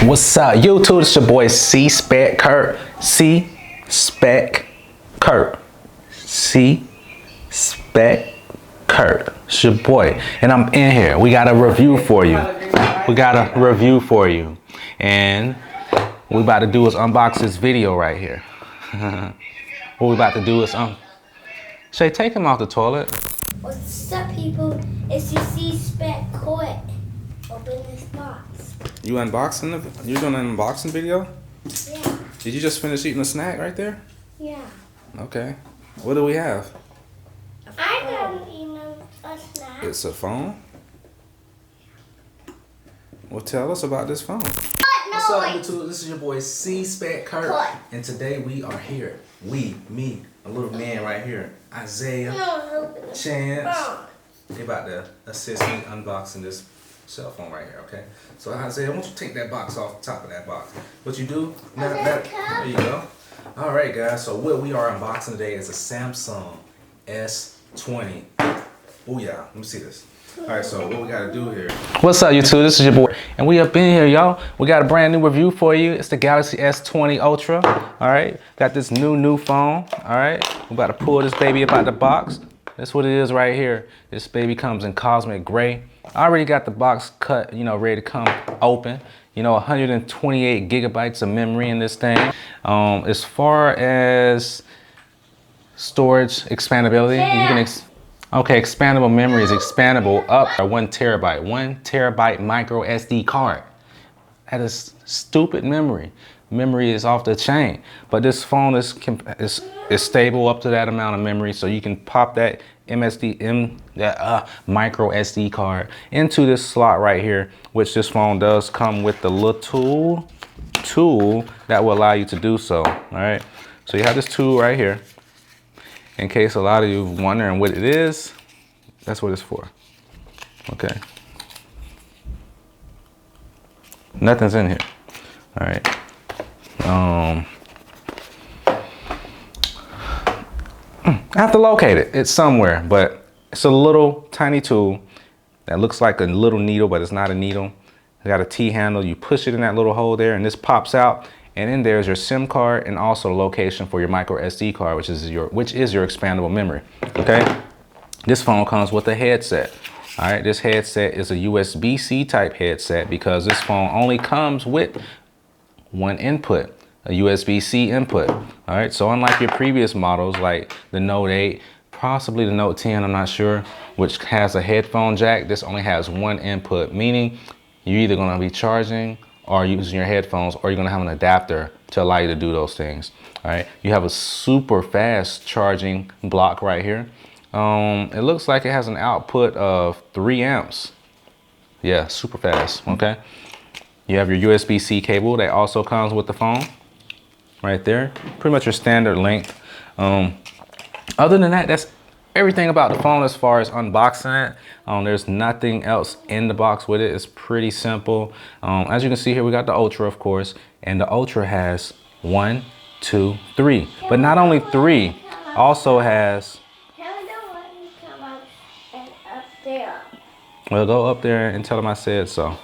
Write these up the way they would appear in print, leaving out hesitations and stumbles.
What's up, YouTube? It's your boy C-Spec Kurt. C-Spec Kurt. C-Spec Kurt. It's your boy. And I'm in here. We got a review for you. And what we about to do is unbox this video right here. What we about to do is Shay, take him out the toilet. What's up, people? It's your C-Spec Kurt. Open this box. You doing an unboxing video? Yeah. Did you just finish eating a snack right there? Yeah. Okay. What do we have? I don't eat a snack. It's a phone? Well, tell us about this phone. What's up, YouTube? This is your boy C-Spec Kurt. And today we are here. Me, a little man right here. Isaiah, Chance. They about to assist me unboxing this cell phone right here, okay? So Isaiah, why don't you take that box off the top of that box? What you do? There you go. All right, guys. So what we are unboxing today is a Samsung S20. Oh yeah, let me see this. All right, so what we gotta do here. What's up, YouTube? This is your boy, and we up in here, y'all. We got a brand new review for you. It's the Galaxy S20 Ultra. All right, got this new phone. All right, we about to pull this baby up out the box. That's what it is right here. This baby comes in cosmic gray. I already got the box cut, ready to come open. 128 gigabytes of memory in this thing. As far as storage expandability, you can expandable memory is expandable up to 1 terabyte. 1 terabyte micro SD card. That is stupid memory. Memory is off the chain, but this phone is stable up to that amount of memory, so you can pop that micro SD card into this slot right here, which this phone does come with the little tool that will allow you to do so. All right, so you have this tool right here. In case a lot of you wondering what it is, that's what it's for. Okay, nothing's in here. All right. I have to locate it. It's somewhere, but it's a little tiny tool that looks like a little needle, but it's not a needle. It's got a T handle. You push it in that little hole there, and this pops out. And in there is your SIM card and also the location for your micro SD card, which is your expandable memory. Okay. This phone comes with a headset. All right. This headset is a USB-C type headset because this phone only comes with one input, a USB-C input. All right, so unlike your previous models like the Note 8, possibly the Note 10, I'm not sure, which has a headphone jack, this only has one input, meaning you're either gonna be charging or using your headphones, or you're gonna have an adapter to allow you to do those things. All right, you have a super fast charging block right here. It looks like it has an output of 3 amps. Yeah, super fast, okay? You have your USB-C cable that also comes with the phone right there. Pretty much your standard length. Other than that, that's everything about the phone as far as unboxing it. There's nothing else in the box with it. It's pretty simple. As you can see here, we got the Ultra, of course, and the Ultra has 1, 2, 3. But not only 3, also has... Well, go up there and tell them I said so.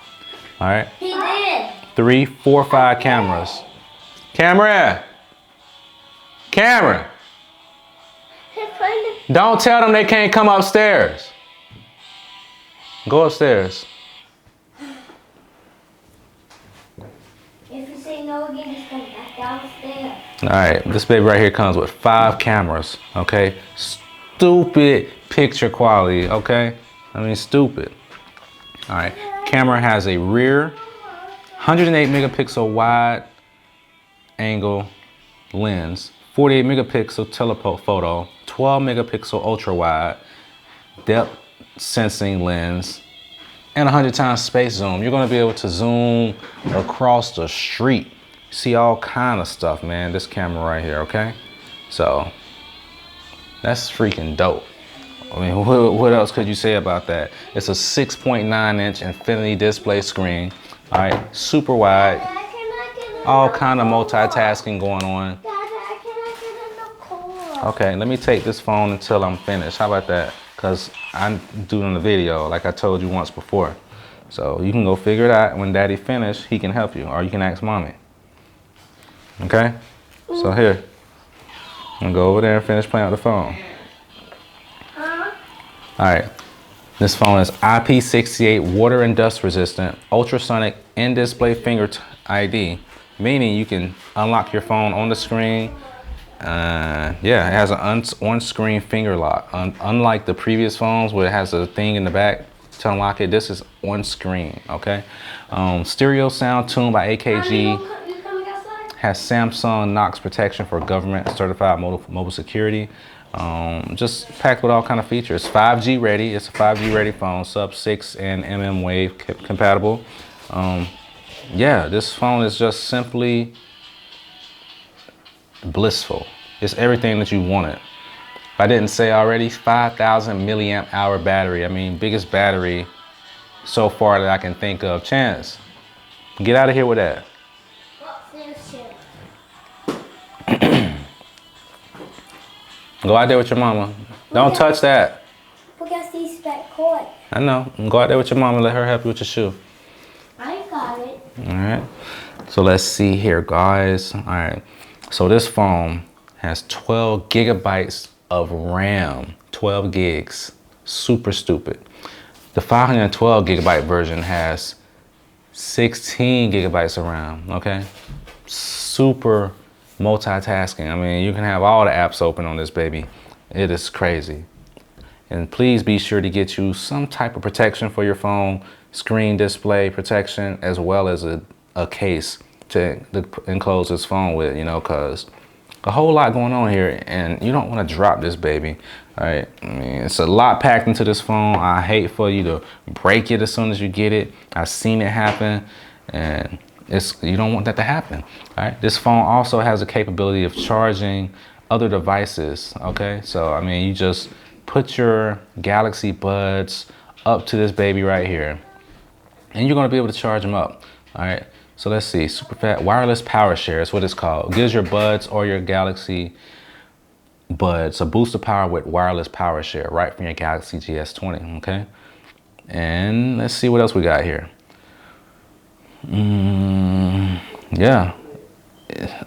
All right. He did. 3, 4, 5 cameras. Camera. Don't tell them they can't come upstairs. Go upstairs. If you say no again, just come back downstairs. All right, this baby right here comes with 5 cameras. Okay, stupid picture quality. Okay, I mean stupid. All right, camera has a rear 108 megapixel wide angle lens, 48 megapixel telephoto, 12 megapixel ultra wide, depth sensing lens, and 100 times space zoom. You're gonna be able to zoom across the street. See all kind of stuff, man, this camera right here, okay? So, that's freaking dope. I mean, what else could you say about that? It's a 6.9-inch infinity display screen. All right, super wide, all kind of multitasking going on. Okay, let me take this phone until I'm finished. How about that? Because I'm doing the video like I told you once before. So you can go figure it out. When daddy finish, he can help you, or you can ask mommy. Okay? So here, I'm gonna go over there and finish playing with the phone. All right, this phone is IP68 water and dust resistant, ultrasonic in-display finger ID, meaning you can unlock your phone on the screen. Yeah, it has an on-screen finger lock. Unlike the previous phones where it has a thing in the back to unlock it, this is on screen, okay? Stereo sound tuned by AKG. Has Samsung Knox protection for government certified mobile security. Just packed with all kind of features. 5G ready. It's a 5G ready phone. Sub-6 and mm wave compatible. Yeah, this phone is just simply blissful. It's everything that you wanted. If I didn't say already, 5,000 milliamp hour battery. I mean, biggest battery so far that I can think of. Chance, get out of here with that. Go out there with your mama. Don't touch that. Because these spec cord. I know. Go out there with your mama. Let her help you with your shoe. I got it. All right. So let's see here, guys. All right. So this phone has 12 gigabytes of RAM. 12 gigs. Super stupid. The 512 gigabyte version has 16 gigabytes of RAM. Okay. Super multitasking. I mean, you can have all the apps open on this baby. It is crazy. And please be sure to get you some type of protection for your phone, screen display protection, as well as a case to enclose this phone with, you know, because a whole lot going on here and you don't want to drop this baby. All right. I mean, it's a lot packed into this phone. I hate for you to break it as soon as you get it. I've seen it happen, and you don't want that to happen. All right. This phone also has the capability of charging other devices. Okay. So, I mean, you just put your Galaxy Buds up to this baby right here, and you're going to be able to charge them up. All right. So let's see. Super fast wireless power share is what it's called. It gives your Buds or your Galaxy Buds a boost of power with wireless power share right from your Galaxy S20. Okay. And let's see what else we got here. Yeah,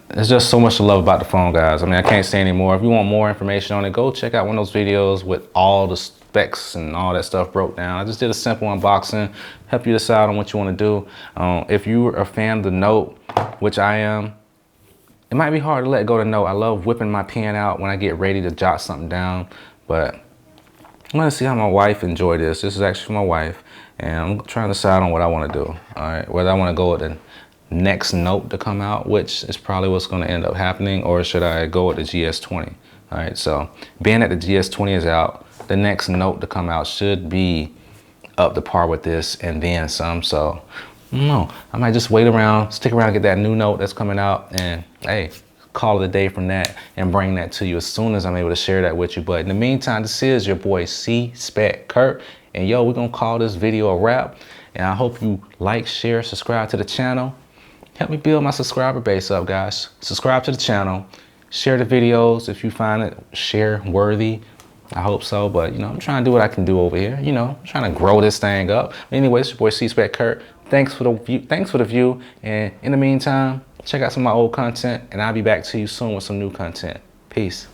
it's just so much to love about the phone, guys. I mean, I can't say anymore. If you want more information on it, go check out one of those videos with all the specs and all that stuff broke down. I just did a simple unboxing, help you decide on what you want to do. If you're a fan of the Note, which I am, it might be hard to let go of the Note. I love whipping my pen out when I get ready to jot something down, but I'm gonna see how my wife enjoyed this. This is actually for my wife, and I'm trying to decide on what I want to do. All right, whether I want to go with the next Note to come out, which is probably what's going to end up happening, or should I go with the GS20? All right, so being that the GS20 is out, the next Note to come out should be up to par with this and then some. So I don't know, I might just wait around, stick around, get that new Note that's coming out, and hey, call it a day from that and bring that to you as soon as I'm able to share that with you. But in the meantime, this is your boy C-Spec Kurt, and yo, we're gonna call this video a wrap. And I hope you like, share, subscribe to the channel. Help me build my subscriber base up, guys. Subscribe to the channel, share the videos if you find it share worthy. I hope so, but you know, I'm trying to do what I can do over here. You know, I'm trying to grow this thing up. Anyways, your boy C-Spec Kurt. Thanks for the view. And in the meantime, check out some of my old content, and I'll be back to you soon with some new content. Peace.